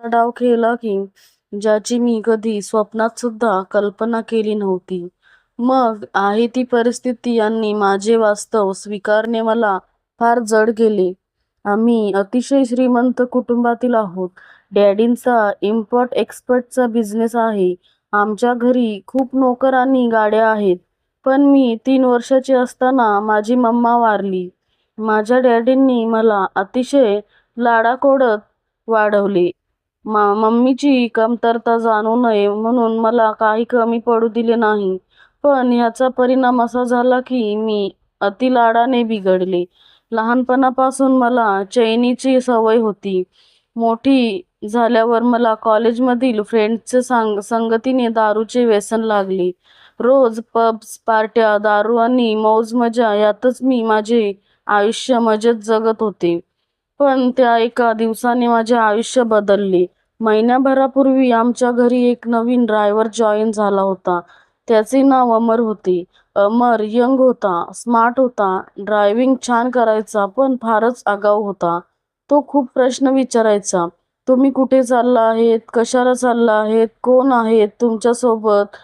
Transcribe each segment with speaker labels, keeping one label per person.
Speaker 1: डाव खेळला की ज्याची मी कधी स्वप्नात सुद्धा कल्पना केली नव्हती. मग आहे ती परिस्थिती आणि माझे वास्तव स्वीकारणे मला फार जड गेले. आम्ही अतिशय श्रीमंत कुटुंबातील आहोत. डॅडींचा इम्पोर्ट एक्सपोर्टचा बिझनेस आहे. आमच्या घरी खूप नोकर आणि गाड्या आहेत. पण मी 3 वर्षाची असताना माझी मम्मा वारली. माझ्या डॅडींनी मला अतिशय लाडाकोडत वाढवले. मम्मीची कमतरता जाणवू नये म्हणून मला काही कमी पडू दिले नाही. पण ह्याचा परिणाम असा झाला की मी अतिलाडाने बिघडले. लहानपणापासून मला चैनीची सवय होती. मोठी झाल्यावर मला कॉलेजमधील फ्रेंड्सच्या संगतीने दारूचे व्यसन लागले. रोज पब्स, पार्ट्या, दारू आणि मौज-मजा यातच मी माझे आयुष्य मजेत जगत होते. पण त्या एका दिवसाने माझे आयुष्य बदलले. महिन्याभरापूर्वी आमच्या घरी एक नवीन ड्रायव्हर जॉईन झाला होता. त्याचे नाव अमर होते. अमर यंग होता, स्मार्ट होता, ड्रायव्हिंग छान करायचा, पण फारच आगाऊ होता. तो खूप प्रश्न विचारायचा. तुम्ही कुठे चालला आहेत? कशाला चालला आहेत? कोण आहेत तुमच्यासोबत?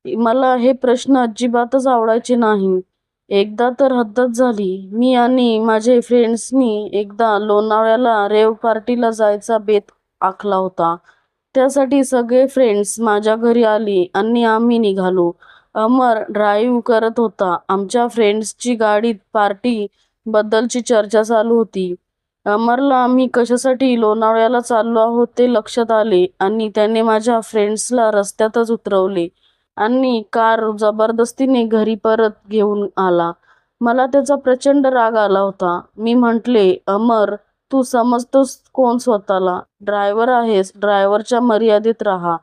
Speaker 1: मला हे प्रश्न अजिबातच आवडायचे नाही. एकदा तर हद्दच झाली. मी आणि माझे फ्रेंड्सनी एकदा लोणावळ्याला रेव्ह पार्टीला जायचा बेत आखला होता. त्यासाठी सगळे फ्रेंड्स माझ्या घरी आले आणि आम्ही निघालो. अमर ड्राईव्ह करत होता. आमच्या फ्रेंड्सची गाडीत पार्टी बद्दलची चर्चा चालू होती. अमरला आम्ही कशासाठी लोणावळ्याला चाललो आहोत ते लक्षात आले आणि त्याने माझ्या फ्रेंड्सला रस्त्यातच उतरवले आणि कार जबरदस्तीने घरी परत घेऊन आला. मला त्याचा प्रचंड राग आला होता. मी म्हटले, अमर, तू समजतोस कोण स्वतःला? ड्रायव्हर आहेस, ड्रायव्हरच्या मर्यादेत राहा.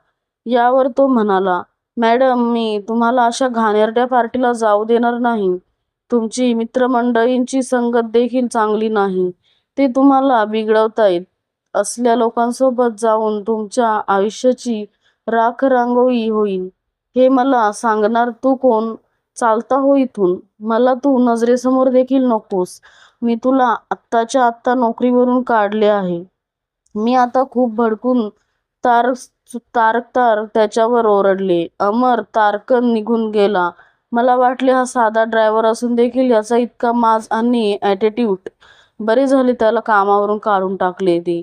Speaker 1: यावर तो म्हणाला, मॅडम, मी तुम्हाला अशा घाणेरड्या पार्टीला जाऊ देणार नाही. तुमची मित्रमंडळींची संगत देखील चांगली नाही. ते तुम्हाला बिघडवतायत. असल्या लोकांसोबत जाऊन तुमच्या आयुष्याची राख-रांगोळी होईल. हे मला सांगणार तू कोण? चालता हो इथून. मला तू नजरेसमोर देखील नकोस. मी तुला आत्ताच्या आत्ता नोकरीवरून काढले आहे. मी आता खूप भडकून तारकतार त्याच्यावर ओरडले. अमर तारकन निघून गेला. मला वाटले हा साधा ड्रायव्हर असून देखील याचा इतका माज आणि ॲटिट्यूड. बरे झाले त्याला कामावरून काढून टाकले ते.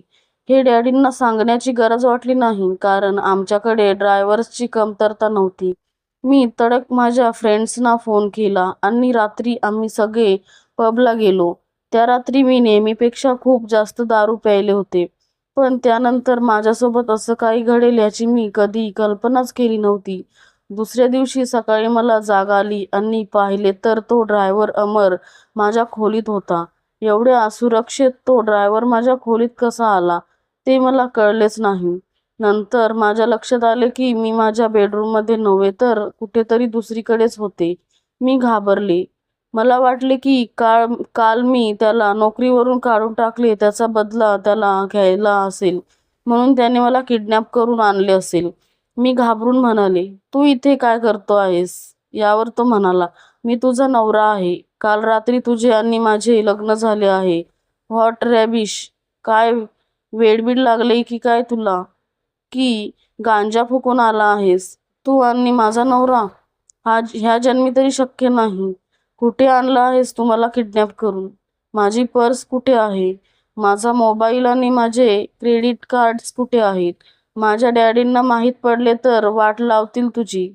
Speaker 1: हे डॅडींना सांगण्याची गरज वाटली नाही, कारण आमच्याकडे ड्रायव्हर्सची कमतरता नव्हती. मी तडक माझ्या फ्रेंड्सना फोन केला आणि रात्री आम्ही सगळे पबला गेलो. त्या रात्री मी नेहमीपेक्षा खूप जास्त दारू प्यायले होते. पण त्यानंतर माझ्यासोबत असं काही घडेल याची मी कधी कल्पनाच केली नव्हती. दुसऱ्या दिवशी सकाळी मला जाग आली आणि पाहिले तर तो ड्रायव्हर अमर माझ्या खोलीत होता. एवढ्या असुरक्षित तो ड्रायव्हर माझ्या खोलीत कसा आला ते मला कळलेच नाही. नंतर माझ्या लक्षात आले की मी माझ्या बेडरूममध्ये नव्हे तर कुठेतरी दुसरीकडेच होते. मी घाबरले. मला वाटले की काल मी त्याला नोकरीवरून काढून टाकले त्याचा बदला त्याला घ्यायला असेल, म्हणून त्याने मला किडनॅप करून आणले असेल. मी घाबरून म्हणाले, तू इथे काय करतो आहेस? यावर तो म्हणाला, मी तुझा नवरा आहे. काल रात्री तुझे आणि माझे लग्न झाले आहे. व्हॉट रॅबिश. काय वेडबीड लागले की काय तुला? की गांजा फुकून आला आहेस? तू आणि माझा नवरा? ह्या जन्मी तरी शक्य नाही. कुठे आणला आहेस तू मला किडनॅप करून? माझी पर्स कुठे आहे? माझा मोबाईल आणि माझे क्रेडिट कार्ड्स कुठे आहेत? माझ्या डॅडींना माहीत पडले तर वाट लावतील तुझी.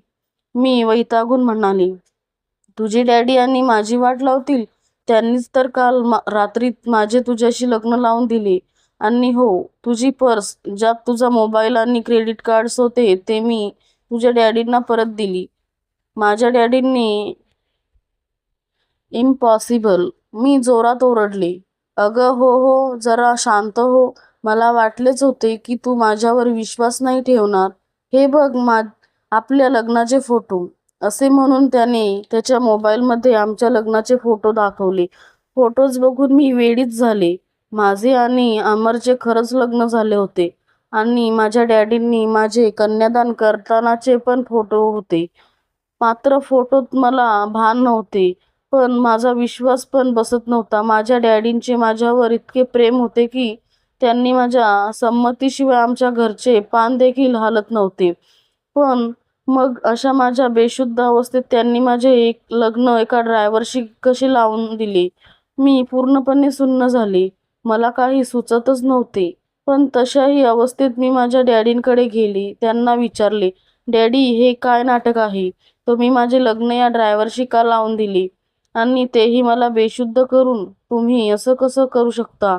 Speaker 1: मी वैतागून म्हणाली, तुझी डॅडी आणि माझी वाट लावतील? त्यांनीच तर काल रात्री माझे तुझ्याशी लग्न लावून दिले. आणि हो, तुझी पर्स ज्यात तुझा मोबाईल आणि क्रेडिट कार्ड्स होते ते मी तुझ्या डॅडींना परत दिली. माझ्या डॅडींनी. इम्पॉसिबल. मी जोरात ओरडले. अगं हो, जरा शांत हो. मला वाटलेच होते की तू माझ्यावर विश्वास नाही ठेवणार. हे बघ आपल्या लग्नाचे फोटो. असे म्हणून त्याने त्याच्या मोबाईलमध्ये आमच्या लग्नाचे फोटो दाखवले. फोटोज बघून मी वेडीच झाले. माझे आणि अमरचे खरंच लग्न झाले होते आणि माझ्या डॅडींनी माझे कन्यादान करतानाचे पण फोटो होते. मात्र फोटोत मला भान नव्हते. पण माझा विश्वास पण बसत नव्हता. माझ्या डॅडींचे माझ्यावर इतके प्रेम होते की त्यांनी माझ्या संमतीशिवाय आमच्या घरचे पान देखील हालत नव्हते. पण मग अशा माझ्या बेशुद्ध अवस्थेत त्यांनी माझे एक लग्न एका ड्रायव्हरशी कसे लावून दिले? मी पूर्णपणे सुन्न झाले. मला काही सुचतच नव्हते. पण तशाही अवस्थेत मी माझ्या डॅडींकडे गेले. त्यांना विचारले, "डॅडी, हे काय नाटक आहे? तुम्ही माझे लग्न या ड्रायव्हरशी का लावून दिले? आणि तेही मला बेशुद्ध करून? तुम्ही असं कसं करू शकता?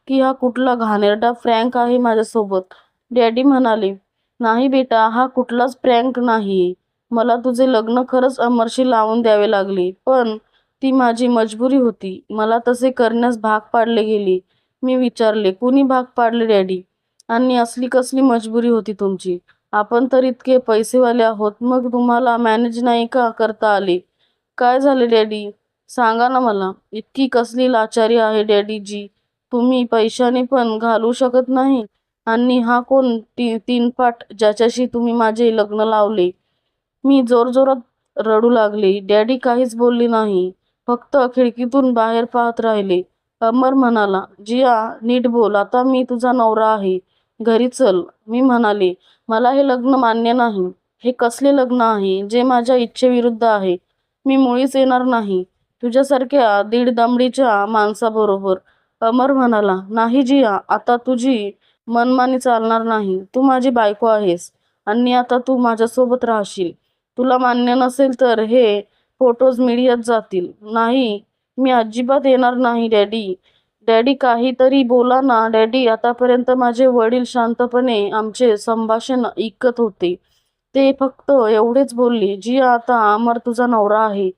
Speaker 1: की हा कुठला घाणेरडा प्रँक आहे माझ्यासोबत?" डॅडी म्हणाले, "नाही बेटा, हा कुठलाच प्रँक नाही. मला तुझे लग्न खरंच अमरशी लावून द्यावे लागले. पण ती माझी मजबुरी होती. मला तसे करण्यास भाग पाडले गेले." मी विचारले, "कुणी भाग पाडले डॅडी? आणि असली कसली मजबुरी होती तुमची? आपण तर इतके पैसेवाले आहोत, मग तुम्हाला मॅनेज नाही का करता आले? काय झाले डॅडी? सांगा ना मला. इतकी कसली लाचारी आहे डॅडीजी? तुम्ही पैशाने पण घालू शकत नाही? आणि हा कोण तीनपाट ज्याच्याशी तुम्ही माझे लग्न लावले?" मी जोरजोरात रडू लागले. डॅडी काहीच बोलले नाही. फक्त खिडकीतून बाहेर पाहत राहिले. अमर म्हणाला, "जिया, नीट बोल. आता मी तुझा नवरा आहे. घरी चल." मी म्हणाले, "मला हे लग्न मान्य नाही. हे कसले लग्न आहे जे माझ्या इच्छेविरुद्ध आहे? मी मुळीच येणार नाही तुझ्यासारख्या दीड दमडीच्या माणसाबरोबर." अमर म्हणाला, "नाही जिया, आता तुझी मनमानी चालणार नाही. तू माझी बायको आहेस आणि आता तू माझ्यासोबत राहशील. तुला मान्य नसेल तर हे फोटोज मीडियात जातील." "नाही, मी अजिबात येणार नाही डॅडी." "डॅडी, काहीतरी बोला ना डॅडी." आतापर्यंत माझे वडील शांतपणे आमचे संभाषण ऐकत होते. ते फक्त एवढेच बोलले, "जिया, आता अमर तुझा नवरा आहे.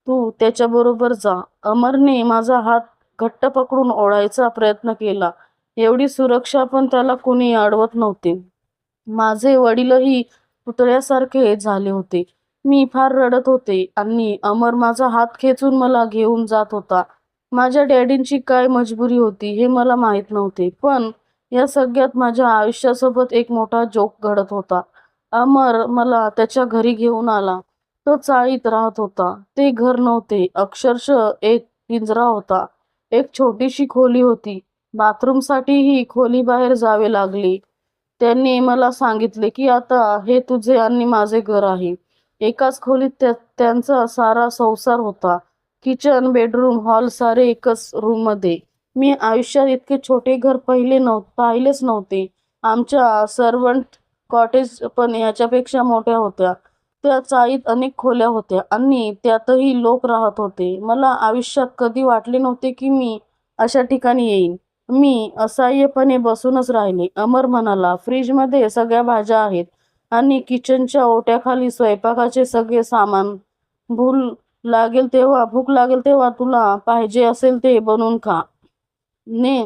Speaker 1: तू त्याच्याबरोबर जा." अमरने माझा हात घट्ट पकडून ओढायचा प्रयत्न केला. एवढी सुरक्षा पण त्याला कुणी अडवत नव्हते. माझे वडीलही पुतळ्यासारखे झाले होते. मी फार रडत होते आणि अमर माझा हात खेचून मला घेऊन जात होता. माझ्या डॅडींची काय मजबुरी होती हे मला माहीत नव्हते. पण या सगळ्यात माझ्या आयुष्यासोबत एक मोठा जोक घडत होता. अमर मला त्याच्या घरी घेऊन आला. तो चाळीत राहत होता. ते घर नव्हते, अक्षरशः एक पिंजरा होता. एक छोटीशी खोली होती. बाथरूमसाठीही खोलीबाहेर जावे लागले. त्यांनी मला सांगितले की आता हे तुझे आणि माझे घर आहे. एकाच खोलीत त्यांचा सारा संसार होता. किचन, बेडरूम, हॉल सारे एकच रूममध्ये. मी आयुष्यात इतके छोटे घर पाहिलेच नव्हते. आमच्या सर्वंट कॉटेज पण याच्यापेक्षा मोठ्या होत्या. त्या चाळीत अनेक खोल्या होत्या आणि त्यातही लोक राहत होते. मला आयुष्यात कधी वाटले नव्हते की मी अशा ठिकाणी येईन. मी असहाय्यपणे बसूनच राहिले. अमर म्हणाला, "फ्रीजमध्ये सगळ्या भाज्या आहेत आणि किचनच्या ओट्याखाली स्वयंपाकाचे सगळे सामान. भूक लागेल तेव्हा तुला पाहिजे असेल ते बनवून खा." ने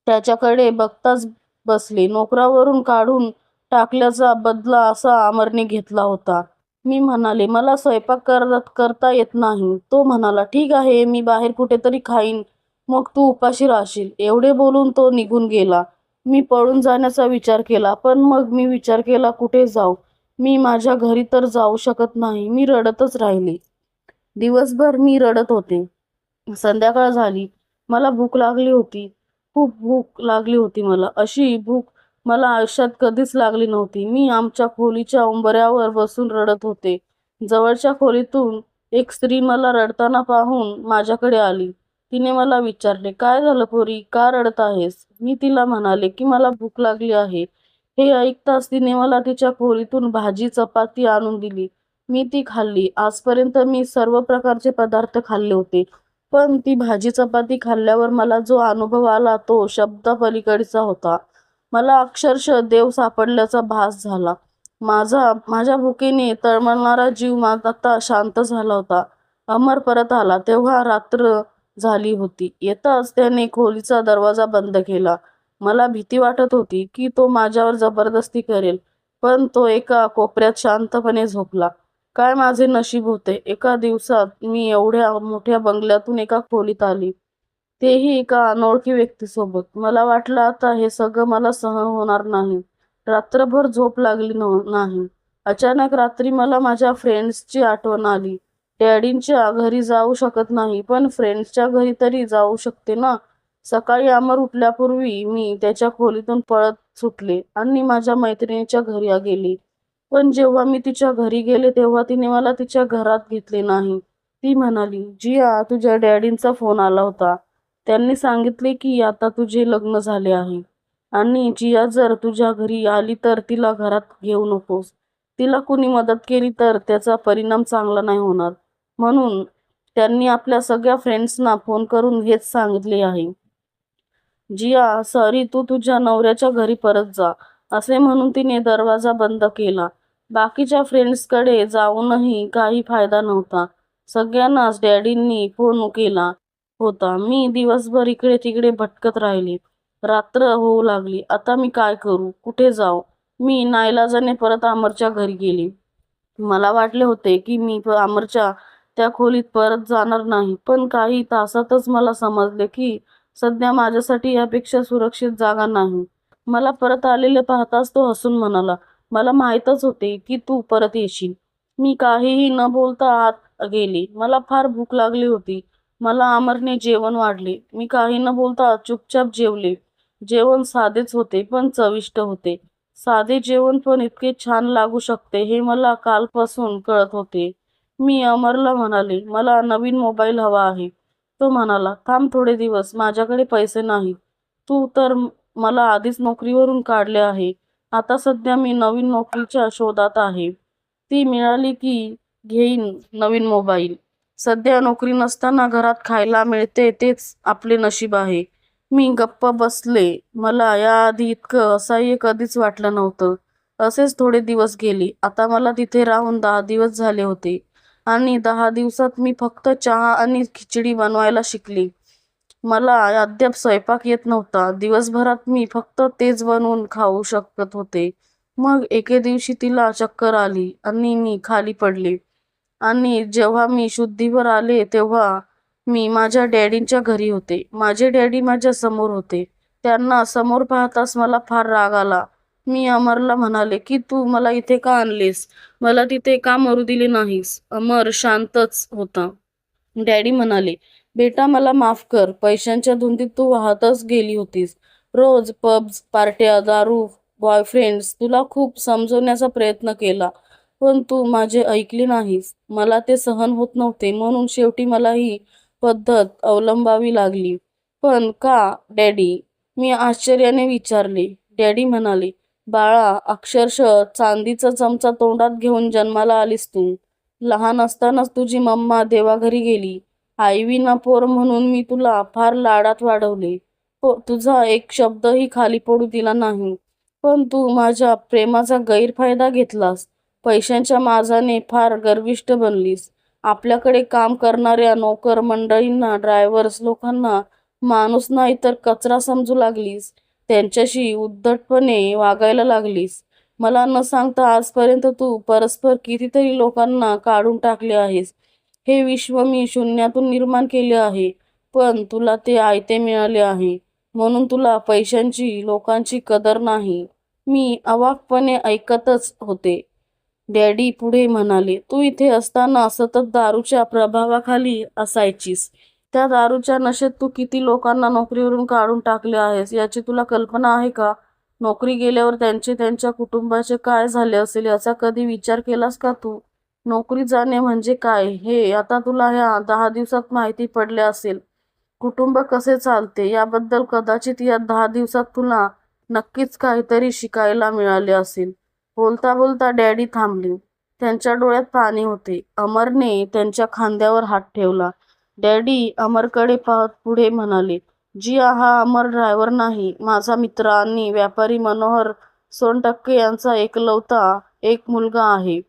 Speaker 1: त्याच्याकडे बघताच बसले. नोकरावरून काढून टाकल्याचा बदला असा अमरने घेतला होता. मी म्हणाले, "मला स्वयंपाक करता येत नाही." तो म्हणाला, "ठीक आहे, मी बाहेर कुठेतरी खाईन, मग तू उपाशी राहशील." एवढे बोलून तो निघून गेला. मी पळून जाण्याचा विचार केला, पण मग मी विचार केला, कुठे जाऊ? मी माझ्या घरी तर जाऊ शकत नाही. मी रडतच राहिले. दिवसभर मी रडत होते. संध्याकाळ झाली. मला भूक लागली होती. खूप भूक लागली होती मला. अशी भूक मला आयुष्यात कधीच लागली नव्हती. मी आमच्या खोलीच्या उंबऱ्यावर बसून रडत होते. जवळच्या खोलीतून एक स्त्री मला रडताना पाहून माझ्याकडे आली. तिने मला विचारले, "काय झालं पोरी? का रडत आहेस?" मी तिला म्हणाले की मला भूक लागली आहे. हे ऐकताच तिने मला तिच्या खोलीतून भाजी चपाती आणून दिली. मी ती खाल्ली. आजपर्यंत मी सर्व प्रकारचे पदार्थ खाल्ले होते. पण ती भाजी चपाती खाल्ल्यावर मला जो अनुभव आला तो शब्दापलीकडचा होता. मला अक्षरशः देव सापडल्याचा भास झाला. माझ्या भुकेने तळमळणारा जीव आता शांत झाला होता. अमर परत आला तेव्हा रात्र झाली होती. येताच त्याने खोलीचा दरवाजा बंद केला. मला भीती वाटत होती की तो माझ्यावर जबरदस्ती करेल, पण तो एका कोपऱ्यात शांतपणे झोपला. काय माझे नशीब होते. एका दिवसात मी एवढ्या मोठ्या बंगल्यातून एका खोलीत आली. तेही एका अनोळखी व्यक्तीसोबत. मला वाटलं आता हे सगळं मला सहन होणार नाही. रात्रभर झोप लागली नाही. अचानक रात्री मला माझ्या फ्रेंड्सची आठवण आली. डॅडींच्या घरी जाऊ शकत नाही, पण फ्रेंड्सच्या घरी तरी जाऊ शकते ना. सकाळी अमर उठल्यापूर्वी मी त्याच्या खोलीतून पळत सुटले आणि माझ्या मैत्रिणीच्या घरी गेले. पण जेव्हा मी तिच्या घरी गेले तेव्हा तिने मला तिच्या घरात घेतले नाही. ती म्हणाली, "जिया, तुझ्या डॅडींचा फोन आला होता. त्यांनी सांगितले की आता तुझे लग्न झाले आहे आणि जिया जर तुझ्या घरी आली तर तिला घरात घेऊ नकोस. तिला कुणी मदत केली तर त्याचा परिणाम चांगला नाही होणार. म्हणून त्यांनी आपल्या सगळ्या फ्रेंड्सना फोन करून हेच सांगितले आहे. जिया, सॉरी, तू तुझ्या नवऱ्याच्या घरी परत जा," असे म्हणून तिने दरवाजा बंद केला. बाकीच्या फ्रेंड्सकडे जाऊनही काही फायदा नव्हता. सगळ्यांनाच डॅडींनी फोन केला होता. मी दिवसभर इकडे तिकडे भटकत राहिले. रात्र होऊ लागली. आता मी काय करू? कुठे जाऊ? मी नाईलाजाने परत अमरच्या घरी गेले. मला वाटले होते की मी अमरच्या त्या खोलीत परत जाणार नाही, पण काही तासातच मला समजले की सध्या माझ्यासाठी यापेक्षा सुरक्षित जागा नाही. मला परत आलेले पाहताच तो हसून म्हणाला, "मला माहीतच होते की तू परत येशील." मी काहीही न बोलता आत गेले. मला फार भूक लागली होती. मला अमरने जेवण वाढले. मी काही न बोलता चुपचाप जेवले. जेवण साधेच होते, पण चविष्ट होते. साधे जेवण पण इतके छान लागू शकते हे मला कालपासून कळत होते. मी अमरला म्हणाले, "मला नवीन मोबाईल हवा आहे." तो म्हणाला, "थांब थोडे दिवस, माझ्याकडे पैसे नाहीत. तू तर मला आधीच नोकरीवरून काढले आहे. आता सध्या मी नवीन नोकरीच्या शोधात आहे. ती मिळाली की घेईन नवीन मोबाईल. सध्या नोकरी नसताना घरात खायला मिळते तेच आपले नशीब आहे." मी गप्प बसले. मला याआधी इतकं असह्य कधीच वाटलं नव्हतं. असेच थोडे दिवस गेले. आता मला तिथे राहून 10 दिवस झाले होते आणि 10 दिवसात मी फक्त चहा आणि खिचडी बनवायला शिकले. मला अद्याप स्वयंपाक येत नव्हता. दिवसभरात मी फक्त तेच बनवून खाऊ शकत होते. मग एके दिवशी तिला चक्कर आली आणि मी खाली पडले आणि जेव्हा मी शुद्धीवर आले तेव्हा मी माझ्या डॅडींच्या घरी होते. माझे डॅडी माझ्या समोर होते. त्यांना समोर पाहताच मला फार राग आला. मी अमरला म्हणाले की "तू मला इथे का आणलेस? मला तिथे का मरू दिले नाहीस?" अमर शांतच होता. डॅडी म्हणाले, "बेटा, मला माफ कर. पैशांच्या धुंदीत तू वाहतच गेली होतीस. रोज पब्स, पार्ट्या, दारू, बॉयफ्रेंड्स. तुला खूप समजवण्याचा प्रयत्न केला, पण तू माझे ऐकले नाहीस. मला ते सहन होत नव्हते, म्हणून शेवटी मला ही पद्धत अवलंबावी लागली." "पण का, डॅडी?" मी आश्चर्याने विचारले. डॅडी म्हणाले, "बाळा, अक्षरशः चांदीचा चमचा तोंडात घेऊन जन्माला आलीस तू. लहान असतानाच तुझी मम्मा देवाघरी गेली. आईविना पोर म्हणून मी तुला फार लाडात वाढवले. तुझा एक शब्दही खाली पडू दिला नाही. पण तू माझ्या प्रेमाचा गैरफायदा घेतलास. पैशांच्या माजाने फार गर्विष्ठ बनलीस. आपल्याकडे काम करणाऱ्या नोकर मंडळींना, ड्रायव्हर्स लोकांना माणूस नाही तर कचरा समजू लागलीस. त्यांच्याशी उद्धटपणे वागायला लागलीस. मला न सांगता आजपर्यंत तू परस्पर कितीतरी लोकांना काढून टाकले आहेस. हे विश्व मी शून्यातून निर्माण केले आहे, पण तुला ते आयते मिळाले आहे. म्हणून तुला पैशांची, लोकांची कदर नाही." मी अवाकपणे ऐकतच होते. डॅडी पुढे म्हणाले, "तू इथे असताना सतत दारूच्या प्रभावाखाली असायचीस. त्या दारूच्या नशेत तू किती लोकांना नोकरीवरून काढून टाकले आहेस याची तुला कल्पना आहे का? नोकरी गेल्यावर त्यांचे, त्यांच्या कुटुंबाचे काय झाले असेल याचा कधी विचार केलास का तू? नोकरी जाणे म्हणजे काय हे आता तुला ह्या 10 दिवसात माहिती पडले असेल. कुटुंब कसे चालते याबद्दल कदाचित या 10 दिवसात तुला नक्कीच काहीतरी शिकायला मिळाले असेल." बोलता बोलता डॅडी थांबले. त्यांच्या डोळ्यात पाणी होते. अमरने त्यांच्या खांद्यावर हात ठेवला. डॅडी अमरकडे पाहत पुढे म्हणाले, "जिया, हा अमर ड्रायव्हर नाही, माझा मित्र आणि व्यापारी मनोहर सोनटक्के यांचा एकलौता एक मुलगा आहे.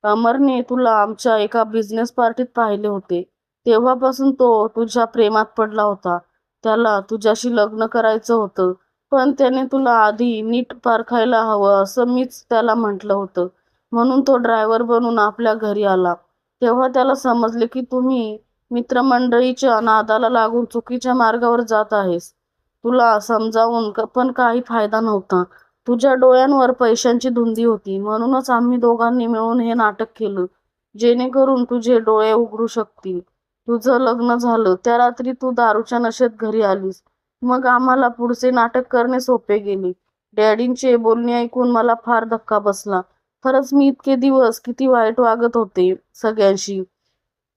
Speaker 1: अमरने तुला आमच्या एका बिझनेस पार्टीत पाहिले होते. तेव्हापासून तो तुझ्या प्रेमात पडला होता. त्याला तुझ्याशी लग्न करायचं होतं, पण त्याने तुला आधी नीट पारखायला हवं असं मीच त्याला म्हटलं होतं. म्हणून तो ड्रायव्हर बनून आपल्या घरी आला. तेव्हा त्याला समजले की तुम्ही मित्रमंडळीच्या नादाला लागून चुकीच्या मार्गावर जात आहेस. तुला समजावून पण काही फायदा नव्हता. तुझ्या डोळ्यांवर पैशांची धुंदी होती. म्हणूनच आम्ही दोघांनी मिळून हे नाटक केलं, जेणेकरून तुझे डोळे उघडू शकतील. तुझं लग्न झालं त्या रात्री तू दारूच्या नशेत घरी आलीस. मग आम्हाला पुढचे नाटक करणे सोपे गेले. डॅडींचे बोलणे ऐकून मला फार धक्का बसला. खरंच मी इतके दिवस किती वाईट वागत होते सगळ्यांशी.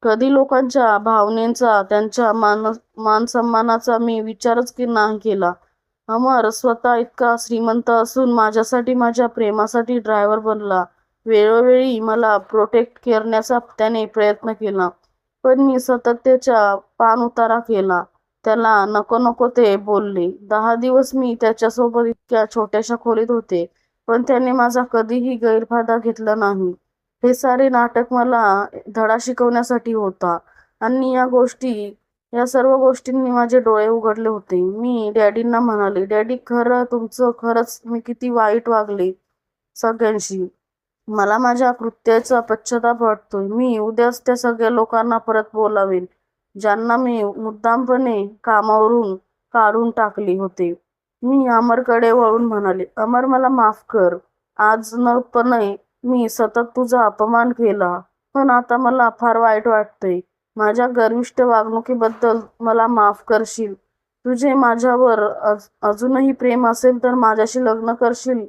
Speaker 1: कधी लोकांच्या भावनेचा, त्यांच्या मान-सन्मानाचा मी विचारच नाही केला. अमर स्वतः इतका श्रीमंत असून माझ्यासाठी, माझ्या प्रेमासाठी ड्रायव्हर बनला. वेळोवेळी मला प्रोटेक्ट करण्याचा त्याने प्रयत्न केला. पण मी सतत त्याच्या पाणउतारा केला. त्याला नको नको ते बोलले. 10 दिवस मी त्याच्यासोबत इतक्या छोट्याशा खोलीत होते, पण त्याने माझा कधीही गैरफायदा घेतला नाही. हे सारे नाटक मला धडा शिकवण्यासाठी होता. आणि या सर्व गोष्टींनी माझे डोळे उघडले होते. मी डॅडींना म्हणाले, "डॅडी, खरंच मी किती वाईट वागले सगळ्यांशी. मला माझ्या कृत्याचा पश्चाताप वाटतोय. मी उद्याच त्या सगळ्या लोकांना परत बोलावेन, ज्यांना मी मुद्दामपणे कामावरून काढून टाकले होते." मी अमरकडे वळून म्हणाले, "अमर, मला माफ कर. आज नकळतपणे मी सतत तुझा अपमान केला, पण आता मला फार वाईट वाटतंय. माझ्या गर्विष्ठ वागणुकीबद्दल मला माफ करशील? तुझे माझ्यावर अजूनही प्रेम असेल तर माझ्याशी लग्न करशील?"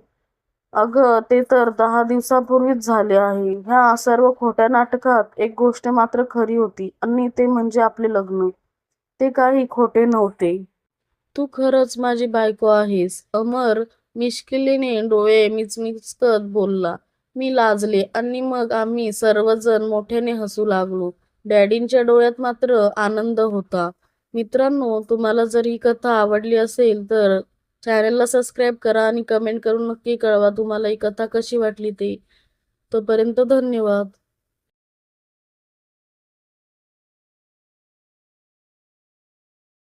Speaker 1: "अगं, ते तर 10 दिवसापूर्वीच झाले आहे. ह्या सर्व खोट्या नाटकात एक गोष्ट मात्र खरी होती आणि ते म्हणजे आपले लग्न. ते काही खोटे नव्हते. तू खरंच माझी बायको आहेस." अमर मिश्किलीने डोळे मिचमिचकत बोलला. मी लाजले आणि मग आम्ही सर्वजण मोठ्याने हसू लागलो. डॅडींच्या डोळ्यात मात्र आनंद होता. मित्रांनो, तुम्हाला जर ही कथा आवडली असेल तर चॅनलला सबस्क्राईब करा आणि कमेंट करून नक्की कळवा तुम्हाला ही कथा कशी वाटली ते. तोपर्यंत धन्यवाद.